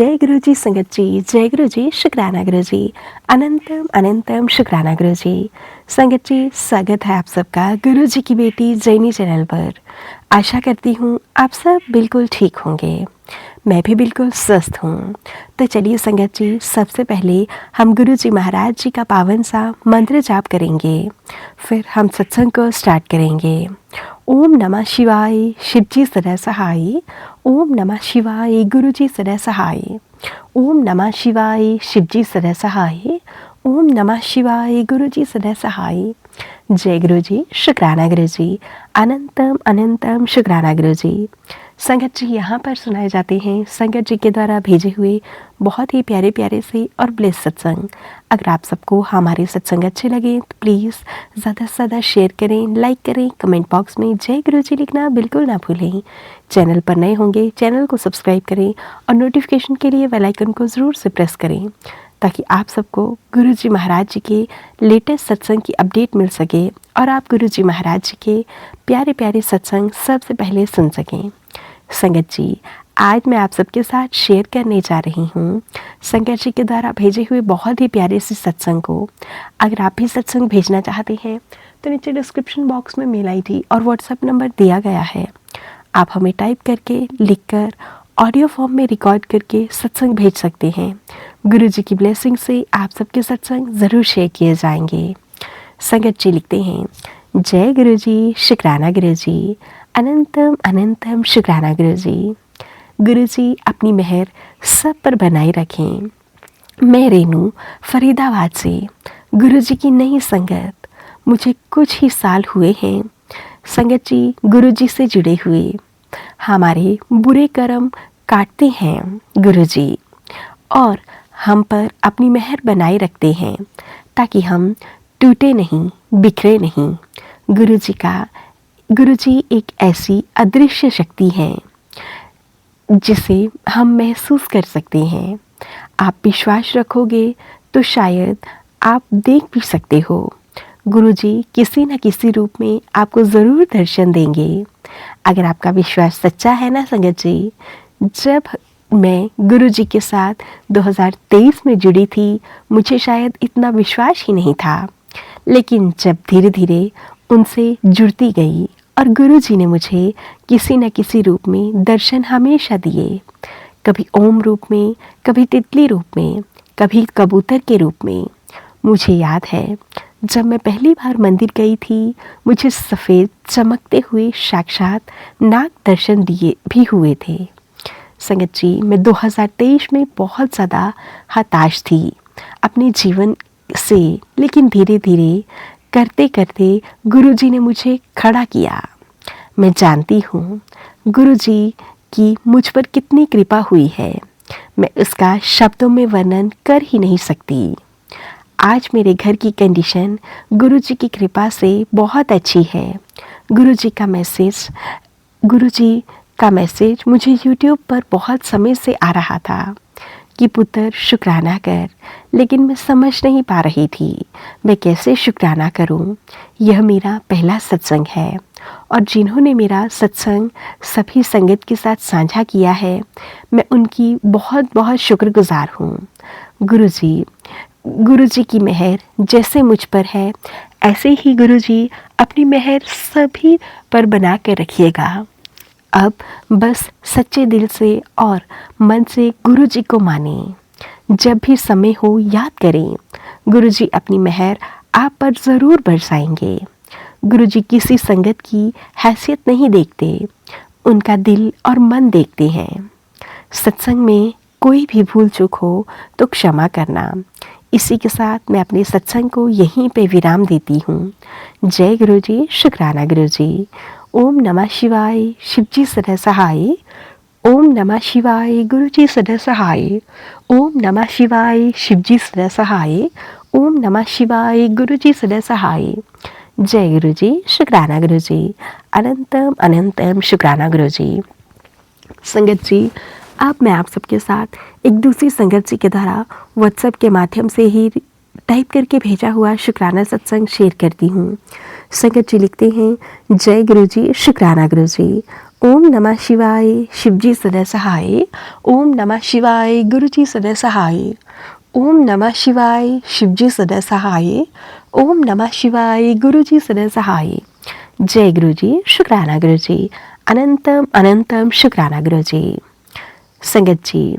जय गुरु जी संगत जी, जय गुरु जी, शुक्राना गुरु जी, अनंतम अनंतम शुक्राना गुरु जी। संगत जी, स्वागत है आप सबका गुरु जी की बेटी जैनी चैनल पर। आशा करती हूँ आप सब बिल्कुल ठीक होंगे। मैं भी बिल्कुल स्वस्थ हूँ। तो चलिए संगत जी, सबसे पहले हम गुरु जी महाराज जी का पावन सा मंत्र जाप करेंगे, फिर हम सत्संग को स्टार्ट करेंगे। ओम नमः शिवाय, शिव जी सदा सहाय। ओम नमः शिवाय, गुरु जी सदा सहाय। ओम नमः शिवाय, शिव जी सदा सहाय। ओम नमः शिवाय, गुरु जी सदा सहाय। जय गुरु जी, शुक्राना गुरु जी, अनंतम अनंतम शुक्राना गुरु जी। संगत जी, यहाँ पर सुनाए जाते हैं संगत जी के द्वारा भेजे हुए बहुत ही प्यारे प्यारे से और ब्लेस सत्संग। अगर आप सबको हमारे सत्संग अच्छे लगे तो प्लीज़ ज़्यादा से ज़्यादा शेयर करें, लाइक करें, कमेंट बॉक्स में जय गुरु जी लिखना बिल्कुल ना भूलें। चैनल पर नए होंगे चैनल को सब्सक्राइब करें और नोटिफिकेशन के लिए बेल आइकन को ज़रूर से प्रेस करें, ताकि आप सबको गुरु जी महाराज जी के लेटेस्ट सत्संग की अपडेट मिल सके और आप गुरु जी महाराज जी के प्यारे प्यारे सत्संग सबसे पहले सुन सकें। संगत जी, आज मैं आप सबके साथ शेयर करने जा रही हूँ संगत जी के द्वारा भेजे हुए बहुत ही प्यारे से सत्संग को। अगर आप भी सत्संग भेजना चाहते हैं तो नीचे डिस्क्रिप्शन बॉक्स में मेल आईडी और व्हाट्सएप नंबर दिया गया है। आप हमें टाइप करके, लिखकर, ऑडियो फॉर्म में रिकॉर्ड करके सत्संग भेज सकते हैं। गुरु जी की ब्लेसिंग से आप सबके सत्संग ज़रूर शेयर किए जाएंगे। संगत जी लिखते हैं, जय गुरु जी, शुक्राना गुरु जी, अनंतम अनंतम शुक्राना गुरु जी। गुरु जी अपनी मेहर सब पर बनाए रखें। मैं रेनू फरीदाबाद से। गुरु जी की नई संगत, मुझे कुछ ही साल हुए हैं संगत जी गुरु जी से जुड़े हुए। हमारे बुरे कर्म काटते हैं गुरु जी और हम पर अपनी मेहर बनाए रखते हैं, ताकि हम टूटे नहीं, बिखरे नहीं। गुरु जी एक ऐसी अदृश्य शक्ति है जिसे हम महसूस कर सकते हैं। आप विश्वास रखोगे तो शायद आप देख भी सकते हो। गुरु जी किसी न किसी रूप में आपको ज़रूर दर्शन देंगे। अगर आपका विश्वास सच्चा है ना संगत जी, जब मैं गुरु जी के साथ 2023 में जुड़ी थी, मुझे शायद इतना विश्वास ही नहीं था, लेकिन जब धीरे धीरे उनसे जुड़ती गई और गुरु जी ने मुझे किसी न किसी रूप में दर्शन हमेशा दिए। कभी ओम रूप में, कभी तितली रूप में, कभी कबूतर के रूप में। मुझे याद है जब मैं पहली बार मंदिर गई थी, मुझे सफ़ेद चमकते हुए साक्षात नाग दर्शन दिए भी हुए थे। संगत जी, मैं 2023 में बहुत ज़्यादा हताश थी अपने जीवन से, लेकिन धीरे धीरे करते करते गुरु जी ने मुझे खड़ा किया। मैं जानती हूँ गुरु जी की मुझ पर कितनी कृपा हुई है, मैं उसका शब्दों में वर्णन कर ही नहीं सकती। आज मेरे घर की कंडीशन गुरु जी की कृपा से बहुत अच्छी है। गुरु जी का मैसेज मुझे यूट्यूब पर बहुत समय से आ रहा था कि पुत्र शुक्राना कर, लेकिन मैं समझ नहीं पा रही थी मैं कैसे शुक्राना करूं। यह मेरा पहला सत्संग है और जिन्होंने मेरा सत्संग सभी संगत के साथ साझा किया है, मैं उनकी बहुत बहुत शुक्रगुजार हूँ। गुरु जी की मेहर जैसे मुझ पर है, ऐसे ही गुरु जी अपनी मेहर सभी पर बना कर रखिएगा। अब बस सच्चे दिल से और मन से गुरु जी को मानें। जब भी समय हो याद करें, गुरु जी अपनी मेहर आप पर ज़रूर बरसाएंगे। गुरु जी किसी संगत की हैसियत नहीं देखते, उनका दिल और मन देखते हैं। सत्संग में कोई भी भूल चूक हो तो क्षमा करना। इसी के साथ मैं अपने सत्संग को यहीं पे विराम देती हूँ। जय गुरु जी, शुक्राना गुरु जी। ओम नमः शिवाय, शिव जी सदा सहाय। ओम नमः शिवाय, गुरु जी सदा सहाय। ओम नमः शिवाय, शिव जी सदा सहाय। ओम नमः शिवाय, गुरु जी सदा सहाय। जय गुरु जी, शुक्राना गुरु जी, अनंतम अनंतम शुक्राना गुरु जी। संगत जी, अब मैं आप सबके साथ एक दूसरी संगत जी के द्वारा व्हाट्सएप के माध्यम से ही टाइप करके भेजा हुआ शुक्राना सत्संग शेयर करती हूँ। संगत जी लिखते हैं, जय गुरु जी, शुक्राना गुरु जी। ओम नमः शिवाय शिवजी सदा सहाय। ओम नमः शिवाय गुरुजी सदा सहाय। ओम नमः शिवाय शिवजी सदा सहाय। ओम नमः शिवाय गुरुजी सदा सहाय। जय गुरुजी, शुक्राना गुरुजी, अनंतम अनंतम शुक्राना गुरुजी। संगत जी,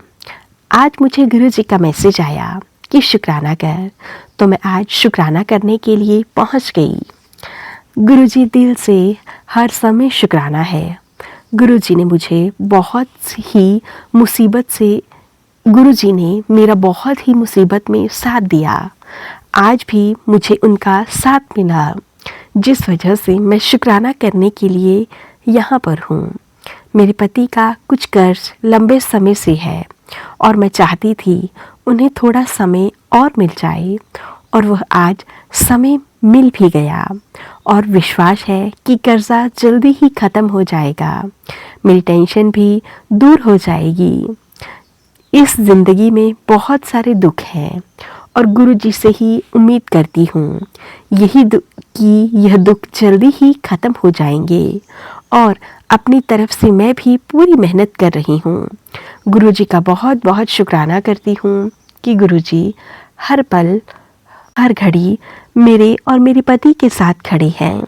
आज मुझे गुरुजी का मैसेज आया कि शुक्राना कर, तो मैं आज शुक्राना करने के लिए पहुंच गई। गुरुजी दिल से हर समय शुक्राना है। गुरुजी ने मुझे बहुत ही मुसीबत से गुरुजी ने मेरा बहुत ही मुसीबत में साथ दिया। आज भी मुझे उनका साथ मिला, जिस वजह से मैं शुक्राना करने के लिए यहाँ पर हूँ। मेरे पति का कुछ कर्ज लंबे समय से है और मैं चाहती थी उन्हें थोड़ा समय और मिल जाए, और वह आज समय मिल भी गया और विश्वास है कि कर्जा जल्दी ही ख़त्म हो जाएगा। मेरी टेंशन भी दूर हो जाएगी। इस ज़िंदगी में बहुत सारे दुख हैं और गुरु जी से ही उम्मीद करती हूँ कि यह दुख जल्दी ही ख़त्म हो जाएंगे, और अपनी तरफ से मैं भी पूरी मेहनत कर रही हूँ। गुरु जी का बहुत बहुत शुक्राना करती हूँ कि गुरु जी हर पल हर घड़ी मेरे और मेरे पति के साथ खड़े हैं।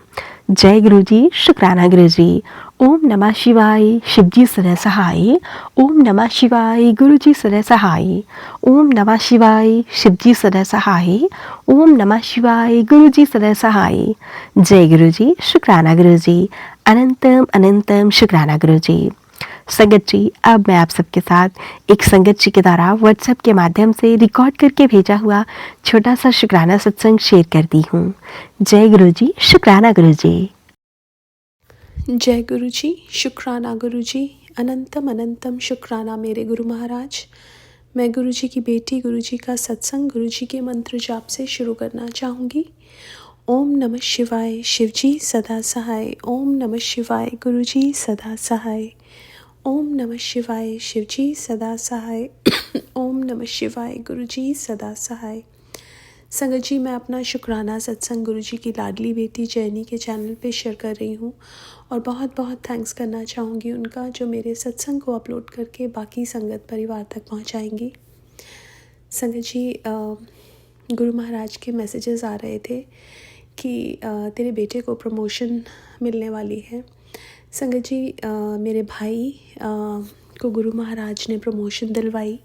जय गुरुजी, शुक्राना गुरुजी। ओम नमः शिवाय शिवजी सदा सहाय। ओम नमः शिवाय गुरुजी सदा सहाय। ओम नमः शिवाय शिवजी सदा सहाय। ओम नमः शिवाय गुरुजी सदा सहाय। जय गुरुजी, शुक्राना गुरुजी, अनंतम अनंतम शुक्राना गुरुजी। संगत जी, अब मैं आप सबके साथ एक संगत जी के द्वारा व्हाट्सएप के माध्यम से रिकॉर्ड करके भेजा हुआ छोटा सा शुक्राना सत्संग शेयर करती हूँ। जय गुरु जी, शुक्राना गुरु जी। जय गुरु जी, शुक्राना गुरु जी, अनंतम अनंतम शुक्राना मेरे गुरु महाराज। मैं गुरु जी की बेटी गुरु जी का सत्संग गुरु जी के मंत्र जाप से शुरू करना चाहूँगी। ओम नमः शिवाय शिवजी सदा सहाय। ओम नमः शिवाय गुरु जी सदा सहाय। ओम नमः शिवाय शिवजी सदा सहाय। ओम नमः शिवाय गुरु जी सदा सहाय। संगत जी, मैं अपना शुक्राना सत्संग गुरु जी की लाडली बेटी जैनी के चैनल पे शेयर कर रही हूँ, और बहुत बहुत थैंक्स करना चाहूँगी उनका, जो मेरे सत्संग को अपलोड करके बाकी संगत परिवार तक पहुँचाएंगी। संगत जी, गुरु महाराज के मैसेजेस आ रहे थे कि तेरे बेटे को प्रमोशन मिलने वाली है। संगत जी, मेरे भाई को गुरु महाराज ने प्रमोशन दिलवाई।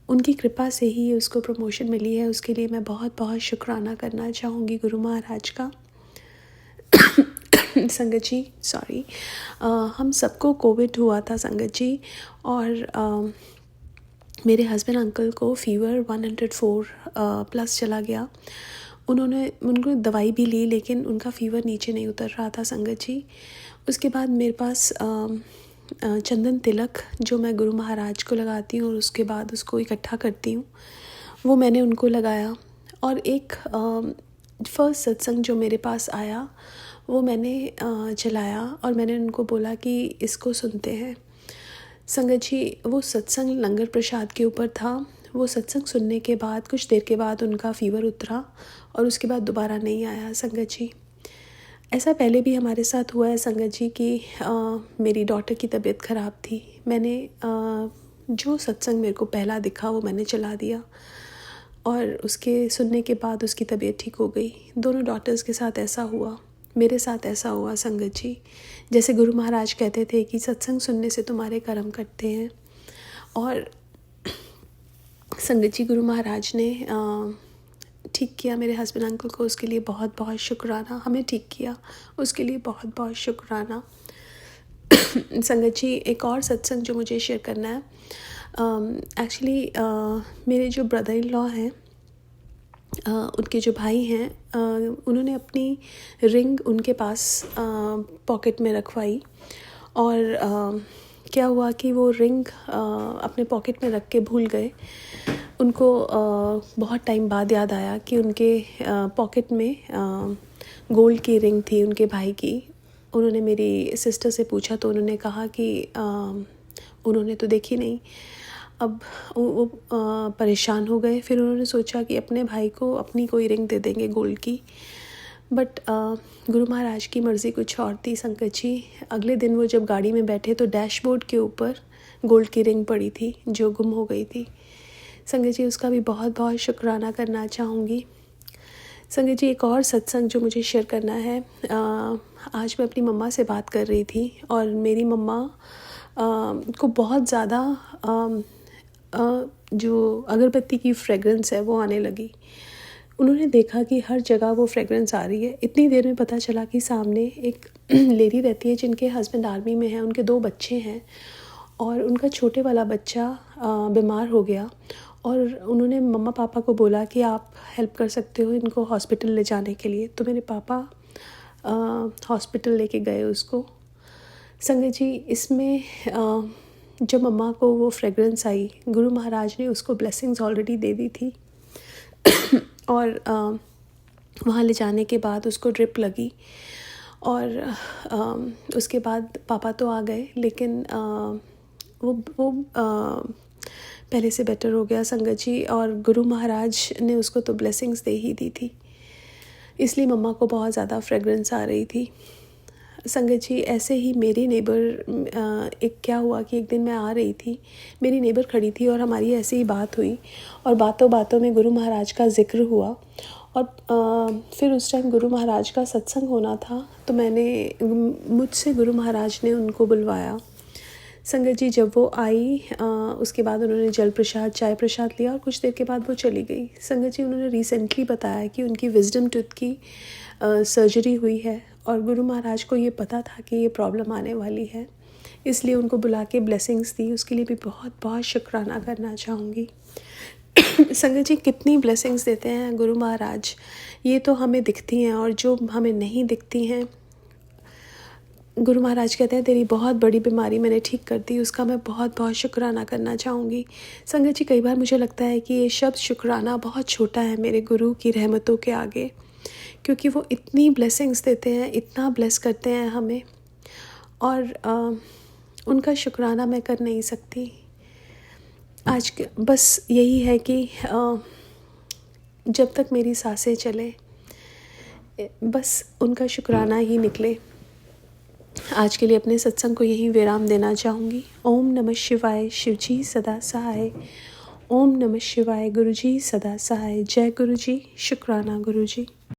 उनकी कृपा से ही उसको प्रमोशन मिली है। उसके लिए मैं बहुत बहुत शुक्राना करना चाहूँगी गुरु महाराज का। संगत जी, सॉरी, हम सबको कोविड हुआ था संगत जी, और मेरे हस्बैंड अंकल को फ़ीवर 104 प्लस चला गया। उनको दवाई भी ली, लेकिन उनका फ़ीवर नीचे नहीं उतर रहा था संगत जी। उसके बाद मेरे पास चंदन तिलक, जो मैं गुरु महाराज को लगाती हूँ और उसके बाद उसको इकट्ठा करती हूँ, वो मैंने उनको लगाया। और एक फर्स्ट सत्संग जो मेरे पास आया वो मैंने चलाया, और मैंने उनको बोला कि इसको सुनते हैं। संगत जी, वो सत्संग लंगर प्रसाद के ऊपर था। वो सत्संग सुनने के बाद कुछ देर के बाद उनका फ़ीवर उतरा और उसके बाद दोबारा नहीं आया। संगत जी, ऐसा पहले भी हमारे साथ हुआ है संगत जी कि मेरी डॉटर की तबीयत ख़राब थी। मैंने जो सत्संग मेरे को पहला दिखा वो मैंने चला दिया, और उसके सुनने के बाद उसकी तबीयत ठीक हो गई। दोनों डॉटर्स के साथ ऐसा हुआ, मेरे साथ ऐसा हुआ संगत जी। जैसे गुरु महाराज कहते थे कि सत्संग सुनने से तुम्हारे कर्म कटते हैं। और संगत जी, गुरु महाराज ने ठीक किया मेरे हस्बैंड अंकल को, उसके लिए बहुत बहुत शुक्राना। हमें ठीक किया, उसके लिए बहुत बहुत शुक्राना। संगत जी, एक और सत्संग जो मुझे शेयर करना है, एक्चुअली मेरे जो ब्रदर इन लॉ हैं, उनके जो भाई हैं, उन्होंने अपनी रिंग उनके पास पॉकेट में रखवाई, और क्या हुआ कि वो रिंग अपने पॉकेट में रख के भूल गए। उनको बहुत टाइम बाद याद आया कि उनके पॉकेट में गोल्ड की रिंग थी उनके भाई की। उन्होंने मेरी सिस्टर से पूछा तो उन्होंने कहा कि उन्होंने तो देखी नहीं। अब वो परेशान हो गए। फिर उन्होंने सोचा कि अपने भाई को अपनी कोई रिंग दे देंगे गोल्ड की। बट गुरु महाराज की मर्ज़ी कुछ और थी संगत जी। अगले दिन वो जब गाड़ी में बैठे तो डैशबोर्ड के ऊपर गोल्ड की रिंग पड़ी थी जो गुम हो गई थी। संगत जी उसका भी बहुत बहुत शुक्राना करना चाहूँगी। संगत जी एक और सत्संग जो मुझे शेयर करना है, आज मैं अपनी मम्मा से बात कर रही थी और मेरी मम्मा को बहुत ज़्यादा जो अगरबत्ती की फ्रेगरेंस है वो आने लगी। उन्होंने देखा कि हर जगह वो फ्रेगरेंस आ रही है। इतनी देर में पता चला कि सामने एक लेडी रहती है जिनके हस्बैंड आर्मी में हैं, उनके 2 बच्चे हैं और उनका छोटे वाला बच्चा बीमार हो गया और उन्होंने मम्मा पापा को बोला कि आप हेल्प कर सकते हो इनको हॉस्पिटल ले जाने के लिए। तो मेरे पापा हॉस्पिटल लेके गए उसको। संगत जी इसमें जब मम्मा को वो फ्रेगरेंस आई, गुरु महाराज ने उसको ब्लेसिंग्स ऑलरेडी दे दी थी और वहाँ ले जाने के बाद उसको ड्रिप लगी और उसके बाद पापा तो आ गए, लेकिन वो पहले से बेटर हो गया संगत जी। और गुरु महाराज ने उसको तो ब्लेसिंग्स दे ही दी थी, इसलिए मम्मा को बहुत ज़्यादा फ्रेगरेंस आ रही थी। संगत जी ऐसे ही मेरी नेबर एक क्या हुआ कि एक दिन मैं आ रही थी, मेरी नेबर खड़ी थी और हमारी ऐसे ही बात हुई और बातों बातों में गुरु महाराज का जिक्र हुआ और फिर उस टाइम गुरु महाराज का सत्संग होना था तो मुझसे गुरु महाराज ने उनको बुलवाया। संगत जी जब वो आई उसके बाद उन्होंने जल प्रसाद चाय प्रसाद लिया और कुछ देर के बाद वो चली गई। संगत जी उन्होंने रिसेंटली बताया कि उनकी विजडम टूथ की सर्जरी हुई है और गुरु महाराज को ये पता था कि ये प्रॉब्लम आने वाली है, इसलिए उनको बुला के ब्लेसिंग्स दी। उसके लिए भी बहुत बहुत शुक्राना करना चाहूँगी। संगत जी कितनी ब्लेसिंग्स देते हैं गुरु महाराज, ये तो हमें दिखती हैं और जो हमें नहीं दिखती हैं गुरु महाराज कहते हैं तेरी बहुत बड़ी बीमारी मैंने ठीक कर दी, उसका मैं बहुत बहुत शुक्राना करना चाहूँगी। संगत जी कई बार मुझे लगता है कि ये शब्द शुक्राना बहुत छोटा है मेरे गुरु की रहमतों के आगे, क्योंकि वो इतनी ब्लेसिंग्स देते हैं, इतना ब्लेस करते हैं हमें और उनका शुक्राना मैं कर नहीं सकती। आज बस यही है कि जब तक मेरी सांसें चले बस उनका शुक्राना ही निकले। आज के लिए अपने सत्संग को यहीं विराम देना चाहूँगी। ओम नमः शिवाय, शिवजी सदा सहाय। ओम नमः शिवाय, गुरुजी सदा सहाय। जय गुरुजी, शुक्राना गुरुजी।